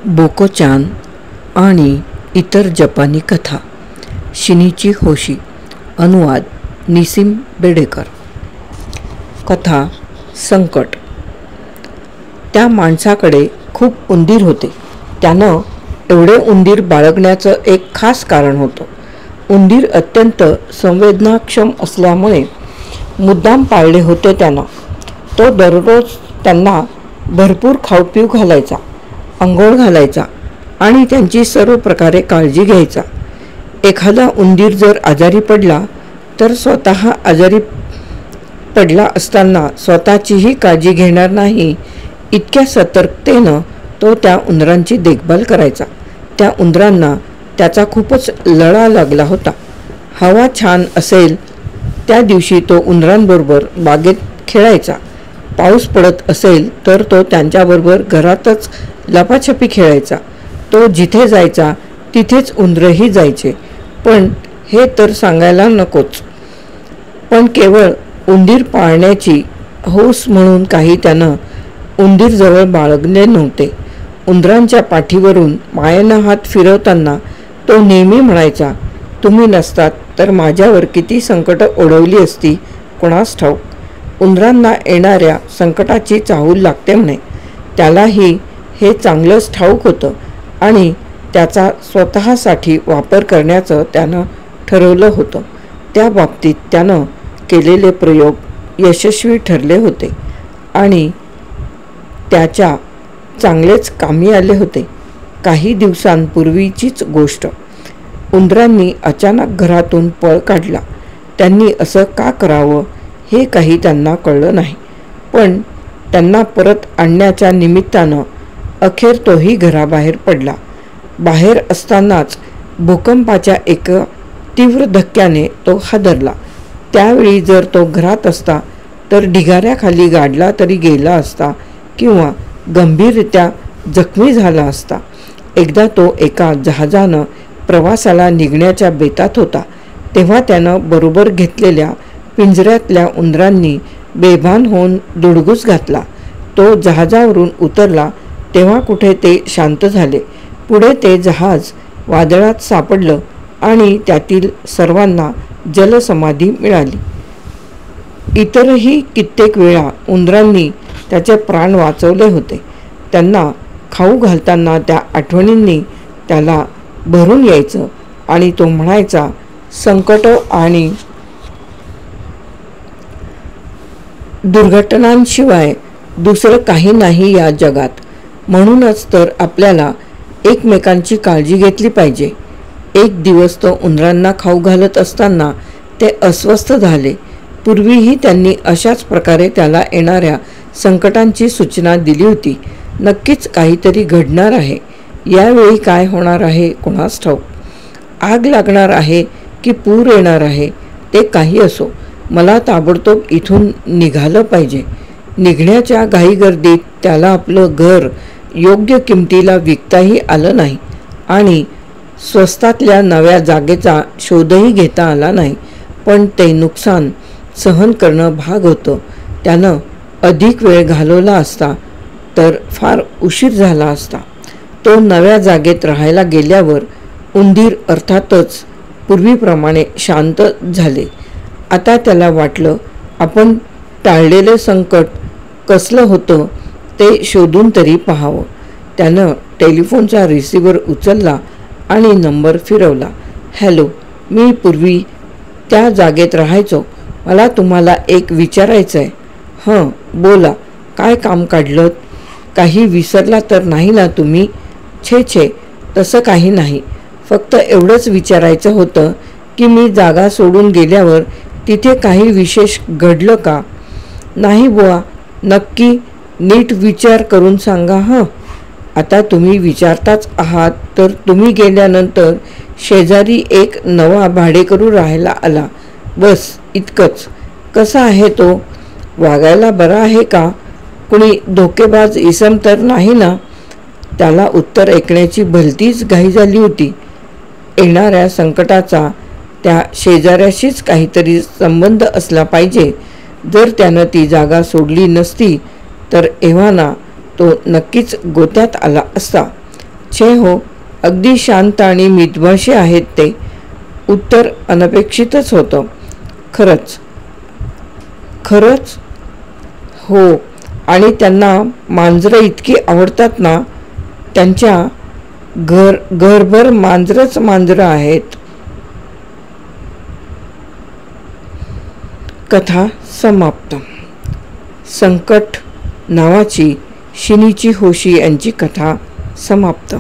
बोकोचान आणि इतर जपानी कथा. शिनीची होशी. अनुवाद निसीम बेडेकर. कथा संकट. त्या माणसाकडे खूप उंदीर होते. त्यानं एवढे उंदीर बाळगण्याचं एक खास कारण होतं. उंदीर अत्यंत संवेदनाक्षम असल्यामुळे मुद्दाम पाळले होते त्यानं. तो दररोज त्यांना भरपूर खाऊपिऊ घालायचा, अंघोळ घालायचा आणि त्यांची सर्व प्रकारे काळजी घ्यायचा. एखादा उंदीर जर आजारी पडला तर स्वतः आजारी पडला असताना स्वतःचीही काळजी घेणार नाही इतक्या सतर्कतेनं तो त्या उंदरांची देखभाल करायचा. त्या उंदरांना त्याचा खूपच लळा लागला होता. हवा छान असेल त्या दिवशी तो उंदरांबरोबर बागेत खेळायचा. पाऊस पडत असेल तर तो त्यांच्याबरोबर घरातच लपाछपी खेळायचा. तो जिथे जायचा तिथेच उंदरही जायचे. पण हे तर सांगायला नकोच. पण केवळ उंदीर पाळण्याची हौस म्हणून काही त्यानं उंदीरजवळ बाळगले नव्हते. उंदरांच्या पाठीवरून मायेनं हात फिरवताना तो नेहमी म्हणायचा, तुम्ही नसतात तर माझ्यावर किती संकट ओढवली असती कोणास ठाऊक. उंदरांना येणाऱ्या संकटाची चाहूल लागते म्हणे. त्यालाही हे चांगलंच ठाऊक होतं आणि त्याचा स्वतःसाठी वापर करण्याचं त्यानं ठरवलं होतं. त्या बाबतीत त्यानं केलेले प्रयोग यशस्वी ठरले होते आणि त्याच्या चांगलेच कामी आले होते. काही दिवसांपूर्वीचीच गोष्ट. उंदरांनी अचानक घरातून पळ काढला. त्यांनी असं का करावं हे काही त्यांना कळलं नाही. पण त्यांना परत आणण्याच्या निमित्तानं अखेर तोही घराबाहेर पडला. बाहेर असतानाच भूकंपाच्या एका तीव्र धक्क्याने तो हादरला. त्यावेळी जर तो घरात असता तर ढिगाऱ्याखाली गाडला तरी गेला असता किंवा गंभीररित्या जखमी झाला असता. एकदा तो एका जहाजानं प्रवासाला निघण्याच्या बेतात होता. तेव्हा त्यानं बरोबर घेतलेल्या पिंजऱ्यातल्या उंदरांनी बेभान होऊन धुडगूस घातला. तो जहाजावरून उतरला तेव्हा कुठे ते शांत झाले. पुढे ते जहाज वादळात सापडलं आणि त्यातील सर्वांना जलसमाधी मिळाली. इतरही कित्येक वेळा उंदरांनी त्याचे प्राण वाचवले होते. त्यांना खाऊ घालताना त्या आठवणींनी त्याला भरून यायचं आणि तो म्हणायचा, संकट आणि दुर्घटनांशिवाय दुसरं काही नाही या जगात. म्हणूनच तर आपल्याला एकमेकांची काळजी घेतली पाहिजे. एक दिवस तो उंदरांना खाऊ घालत असताना ते अस्वस्थ झाले. पूर्वीही त्यांनी अशाच प्रकारे त्याला येणाऱ्या संकटांची सूचना दिली होती. नक्कीच काहीतरी घडणार आहे. यावेळी काय होणार आहे कोणास ठाऊक. आग लागणार आहे की पूर येणार आहे ते काही असो, मला ताबडतोब इथून निघालं पाहिजे. निघण्याच्या घाईगर्दीत त्याला आपलं घर योग्य किमतीला विकताही आलं नाही आणि स्वस्तातल्या नव्या जागेचा शोधही घेता आला नाही. पण ते नुकसान सहन करणं भाग होतं. त्यानं अधिक वेळ घालवला असता तर फार उशीर झाला असता. तो नव्या जागेत राहायला गेल्यावर उंदीर अर्थातच पूर्वीप्रमाणे शांत झाले. आता त्याला वाटलं आपण टाळलेलं संकट कसलं होतं ते शोधून तरी पाहावं. त्यानं टेलिफोनचा रिसिव्हर उचलला आणि नंबर फिरवला. हॅलो, मी पूर्वी त्या जागेत राहायचो. मला तुम्हाला एक विचारायचं आहे. हं, बोला. काय काम काढलं? काही विसरला तर नाही ना तुम्ही? छे, तसं काही नाही. फक्त एवढंच विचारायचं होतं की मी जागा सोडून गेल्यावर तिथे काही विशेष घडलं का? नाही बुवा, नक्की नीट विचार करून सांगा. हं, आता तुम्ही विचारताच आहात तर तुम्ही गेल्यानंतर शेजारी एक नवा भाडेकरू राहायला आला. बस इतकंच. कसा आहे तो? वागायला बरा आहे का? कुणी धोकेबाज इसम तर नाही ना? त्याला उत्तर ऐकण्याची भलतीच घाई झाली होती. येणाऱ्या संकटाचा त्या शेजाऱ्याशीच काहीतरी संबंध असला पाहिजे. जर त्यानं ती जागा सोडली नसती तर एव्हाना तो नक्कीच गोत्यात आला असता. छे हो, अगदी शांत आणि मितभाषी आहेत ते. उत्तर अनपेक्षितच होतं. खरंच? खरंच? हो, आणि त्यांना मांजरं इतकी आवडतात ना. त्यांच्या घरभर मांजरं आहेत. कथा समाप्त. संकट नावाची शिनीची होशी यांची कथा समाप्त.